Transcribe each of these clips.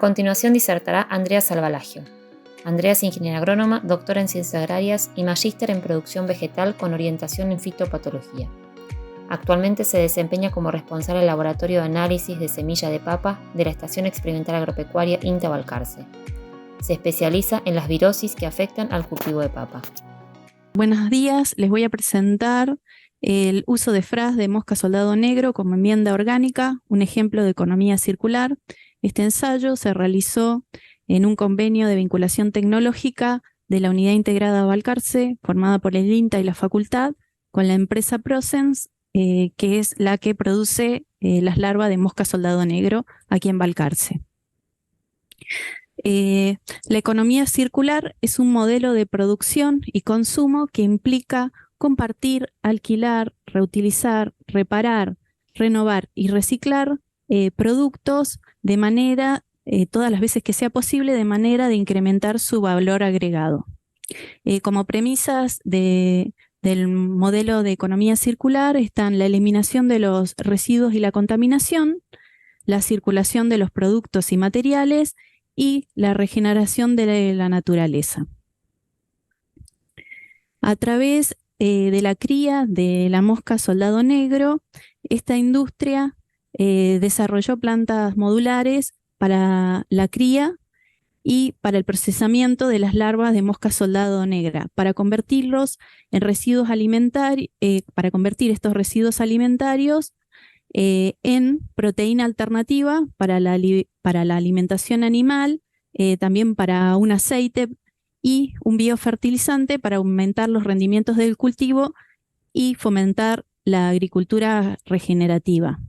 continuación disertará Andrea Salvalagio. Andrea es ingeniera agrónoma, doctora en ciencias agrarias y magíster en producción vegetal con orientación en fitopatología. Actualmente se desempeña como responsable del laboratorio de análisis de semilla de papa de la Estación Experimental Agropecuaria INTA Balcarce. Se especializa en las virosis que afectan al cultivo de papa. Buenos días, les voy a presentar el uso de FRAS de mosca soldado negro como enmienda orgánica, un ejemplo de economía circular. Este ensayo se realizó en un convenio de vinculación tecnológica de la Unidad Integrada Balcarce, formada por el INTA y la facultad, con la empresa Procens, que es la que produce las larvas de mosca soldado negro aquí en Balcarce. La economía circular es un modelo de producción y consumo que implica compartir, alquilar, reutilizar, reparar, renovar y reciclar productos de manera, todas las veces que sea posible, de manera de incrementar su valor agregado. Como premisas del modelo de economía circular están la eliminación de los residuos y la contaminación, la circulación de los productos y materiales y la regeneración de la naturaleza. A través de la cría de la mosca soldado negro, esta industria desarrolló plantas modulares para la cría y para el procesamiento de las larvas de mosca soldado negra, para convertirlos en residuos alimentarios, para convertir estos residuos alimentarios en proteína alternativa para la alimentación animal, también para un aceite y un biofertilizante para aumentar los rendimientos del cultivo y fomentar la agricultura regenerativa.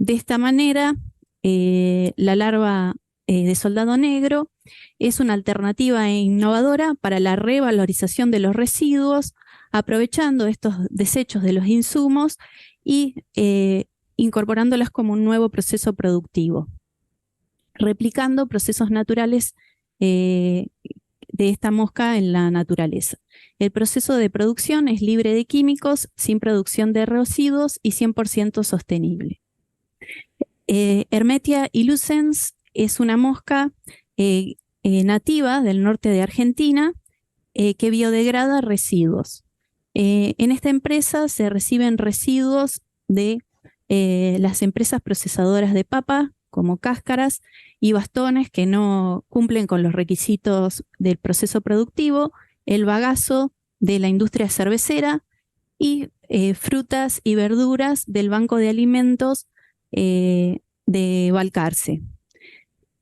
De esta manera, la larva de soldado negro es una alternativa innovadora para la revalorización de los residuos, aprovechando estos desechos de los insumos y incorporándolas como un nuevo proceso productivo, replicando procesos naturales de esta mosca en la naturaleza. El proceso de producción es libre de químicos, sin producción de residuos y 100% sostenible. Hermetia ilucens es una mosca nativa del norte de Argentina que biodegrada residuos. En esta empresa se reciben residuos de las empresas procesadoras de papa, como cáscaras y bastones que no cumplen con los requisitos del proceso productivo, el bagazo de la industria cervecera y frutas y verduras del Banco de Alimentos de Balcarce.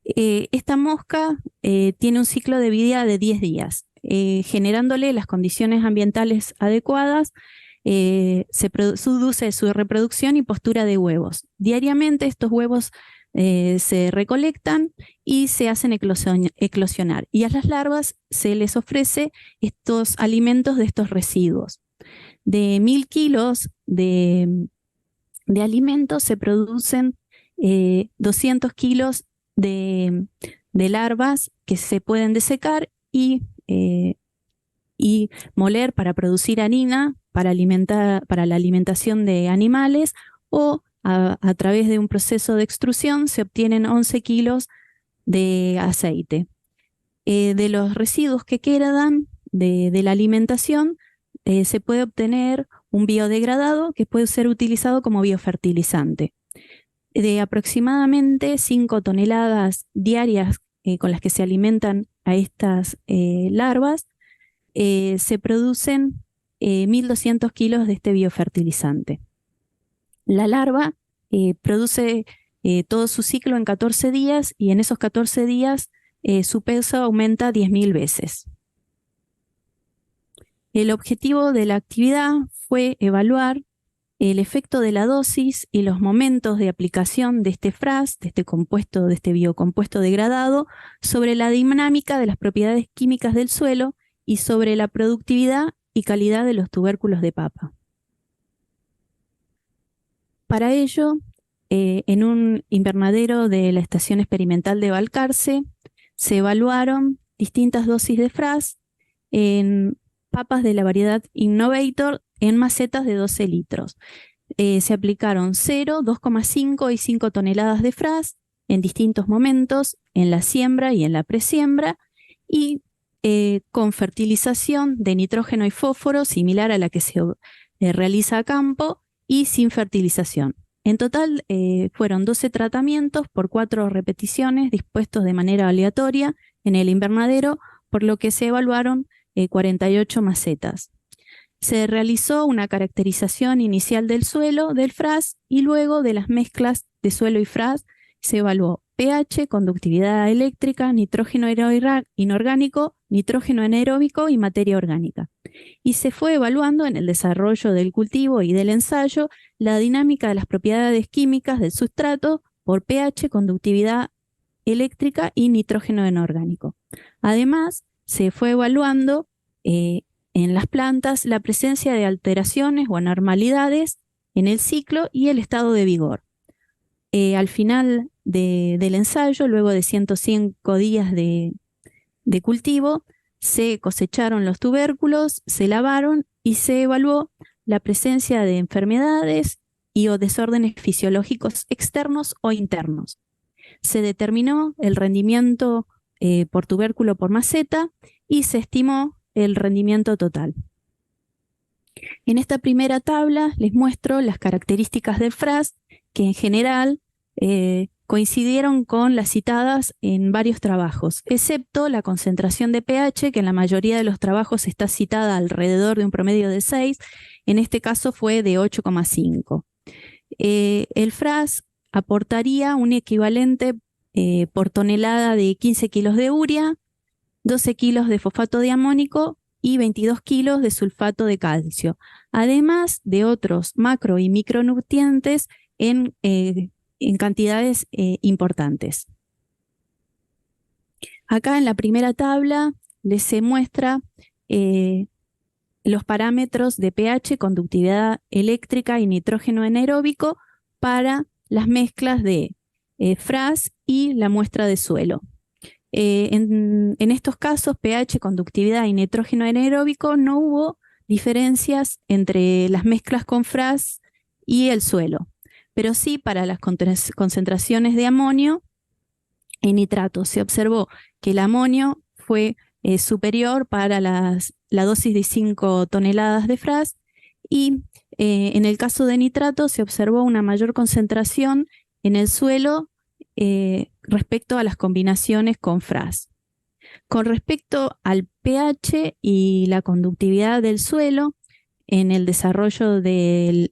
Esta mosca tiene un ciclo de vida de 10 días, generándole las condiciones ambientales adecuadas. Se produce su reproducción y postura de huevos. Diariamente estos huevos se recolectan y se hacen eclosionar. Y a las larvas se les ofrece estos alimentos de estos residuos. De 1000 kilos de alimentos se producen 200 kilos de larvas que se pueden desecar y moler para producir harina, para la alimentación de animales, o a través de un proceso de extrusión se obtienen 11 kilos de aceite. De los residuos que quedan de la alimentación se puede obtener un biodegradado que puede ser utilizado como biofertilizante. De aproximadamente 5 toneladas diarias con las que se alimentan a estas larvas, se producen 1200 kilos de este biofertilizante. La larva produce todo su ciclo en 14 días y en esos 14 días su peso aumenta 10.000 veces. El objetivo de la actividad fue evaluar el efecto de la dosis y los momentos de aplicación de este FRAS, de este biocompuesto degradado, sobre la dinámica de las propiedades químicas del suelo y sobre la productividad y calidad de los tubérculos de papa. Para ello, en un invernadero de la Estación Experimental de Balcarce, se evaluaron distintas dosis de FRAS en papas de la variedad Innovator en macetas de 12 litros. Se aplicaron 0, 2,5 y 5 toneladas de FRAS en distintos momentos, en la siembra y en la presiembra, y con fertilización de nitrógeno y fósforo similar a la que se realiza a campo y sin fertilización. En total fueron 12 tratamientos por 4 repeticiones dispuestos de manera aleatoria en el invernadero, por lo que se evaluaron 48 macetas. Se realizó una caracterización inicial del suelo, del FRAS, y luego de las mezclas de suelo y FRAS se evaluó pH, conductividad eléctrica, nitrógeno inorgánico, nitrógeno anaeróbico y materia orgánica. Y se fue evaluando en el desarrollo del cultivo y del ensayo la dinámica de las propiedades químicas del sustrato por pH, conductividad eléctrica y nitrógeno inorgánico. Además, se fue evaluando en las plantas la presencia de alteraciones o anormalidades en el ciclo y el estado de vigor. Al final del ensayo, luego de 105 días de cultivo, se cosecharon los tubérculos, se lavaron y se evaluó la presencia de enfermedades y o desórdenes fisiológicos externos o internos. Se determinó el rendimiento por tubérculo por maceta y se estimó el rendimiento total. En esta primera tabla les muestro las características del FRAS, que en general coincidieron con las citadas en varios trabajos, excepto la concentración de pH, que en la mayoría de los trabajos está citada alrededor de un promedio de 6, en este caso fue de 8,5. El FRAS aportaría un equivalente por tonelada de 15 kilos de urea, 12 kilos de fosfato de amónico y 22 kilos de sulfato de calcio, además de otros macro y micronutrientes en cantidades importantes. Acá en la primera tabla les se muestra los parámetros de pH, conductividad eléctrica y nitrógeno anaeróbico para las mezclas de FRAS y la muestra de suelo. En estos casos, pH, conductividad y nitrógeno anaeróbico, no hubo diferencias entre las mezclas con FRAS y el suelo, pero sí para las concentraciones de amonio y nitrato. Se observó que el amonio fue superior para la dosis de 5 toneladas de FRAS y en el caso de nitrato se observó una mayor concentración en el suelo respecto a las combinaciones con FRAS. Con respecto al pH y la conductividad del suelo en el desarrollo de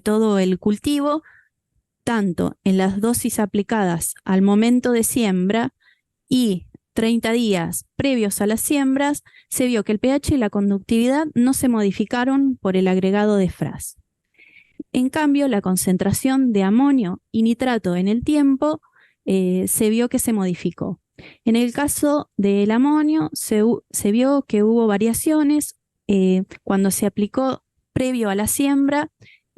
todo el cultivo, tanto en las dosis aplicadas al momento de siembra y 30 días previos a las siembras, se vio que el pH y la conductividad no se modificaron por el agregado de FRAS. En cambio, la concentración de amonio y nitrato en el tiempo se vio que se modificó. En el caso del amonio se vio que hubo variaciones cuando se aplicó previo a la siembra.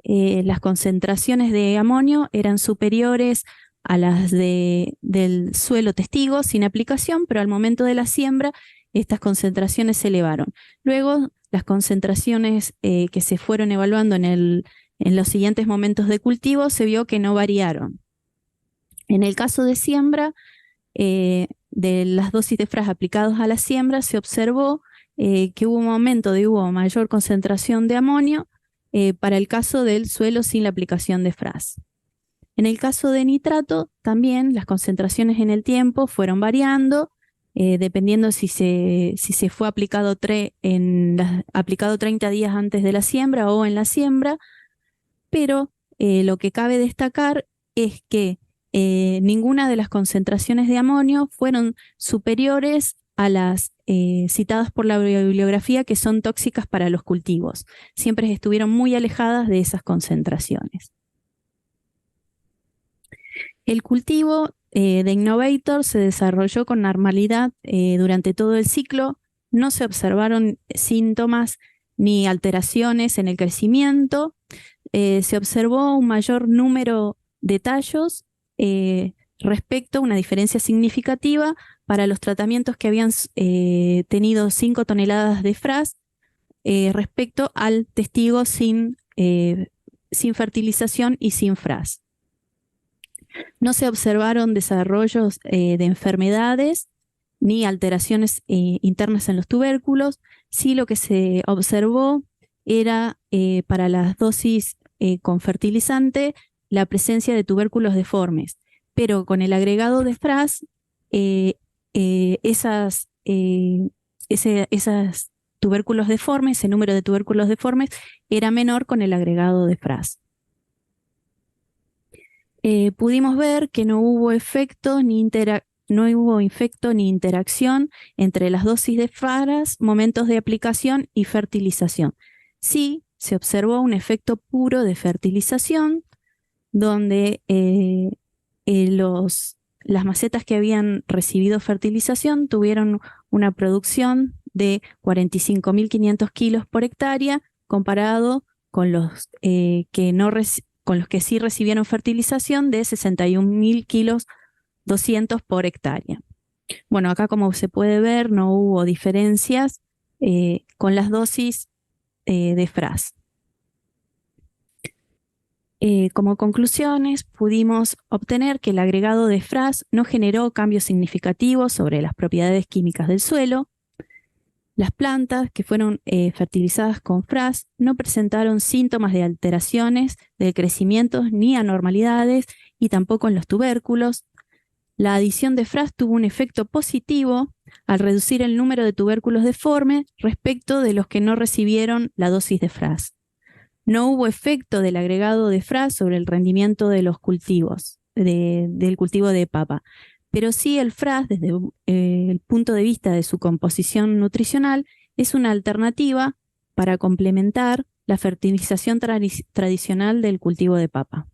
Las concentraciones de amonio eran superiores a las del suelo testigo sin aplicación, pero al momento de la siembra estas concentraciones se elevaron. Luego, las concentraciones que se fueron evaluando en los siguientes momentos de cultivo se vio que no variaron. En el caso de siembra, de las dosis de FRAS aplicados a la siembra, se observó que hubo un momento de hubo mayor concentración de amonio para el caso del suelo sin la aplicación de FRAS. En el caso de nitrato, también las concentraciones en el tiempo fueron variando, dependiendo si se fue aplicado 30 días antes de la siembra o en la siembra, pero lo que cabe destacar es que ninguna de las concentraciones de amonio fueron superiores a las citadas por la bibliografía, que son tóxicas para los cultivos. Siempre estuvieron muy alejadas de esas concentraciones. El cultivo de Innovator se desarrolló con normalidad durante todo el ciclo. No se observaron síntomas ni alteraciones en el crecimiento. Se observó un mayor número de tallos respecto a una diferencia significativa para los tratamientos que habían tenido 5 toneladas de FRAS respecto al testigo sin fertilización y sin FRAS. No se observaron desarrollos de enfermedades ni alteraciones internas en los tubérculos. Sí, lo que se observó era para las dosis con fertilizante la presencia de tubérculos deformes, pero con el agregado de FRAS, esas tubérculos deformes, ese número de tubérculos deformes era menor con el agregado de FRAS. Pudimos ver que no hubo efecto ni interacción entre las dosis de FRAS, momentos de aplicación y fertilización. Sí, se observó un efecto puro de fertilización, donde las macetas que habían recibido fertilización tuvieron una producción de 45.500 kilos por hectárea, comparado con los con los que sí recibieron fertilización de 61.000 kilos 200 por hectárea. Bueno, acá como se puede ver no hubo diferencias con las dosis de FRAS. Como conclusiones, pudimos obtener que el agregado de FRAS no generó cambios significativos sobre las propiedades químicas del suelo. Las plantas que fueron fertilizadas con FRAS no presentaron síntomas de alteraciones del crecimiento ni anormalidades, y tampoco en los tubérculos. La adición de FRAS tuvo un efecto positivo al reducir el número de tubérculos deformes respecto de los que no recibieron la dosis de FRAS. No hubo efecto del agregado de FRAS sobre el rendimiento de los cultivos, del cultivo de papa, pero sí el FRAS, desde el punto de vista de su composición nutricional, es una alternativa para complementar la fertilización tradicional del cultivo de papa.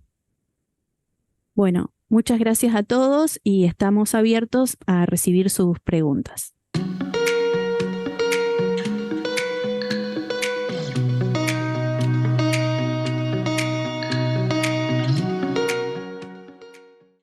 Bueno, muchas gracias a todos y estamos abiertos a recibir sus preguntas.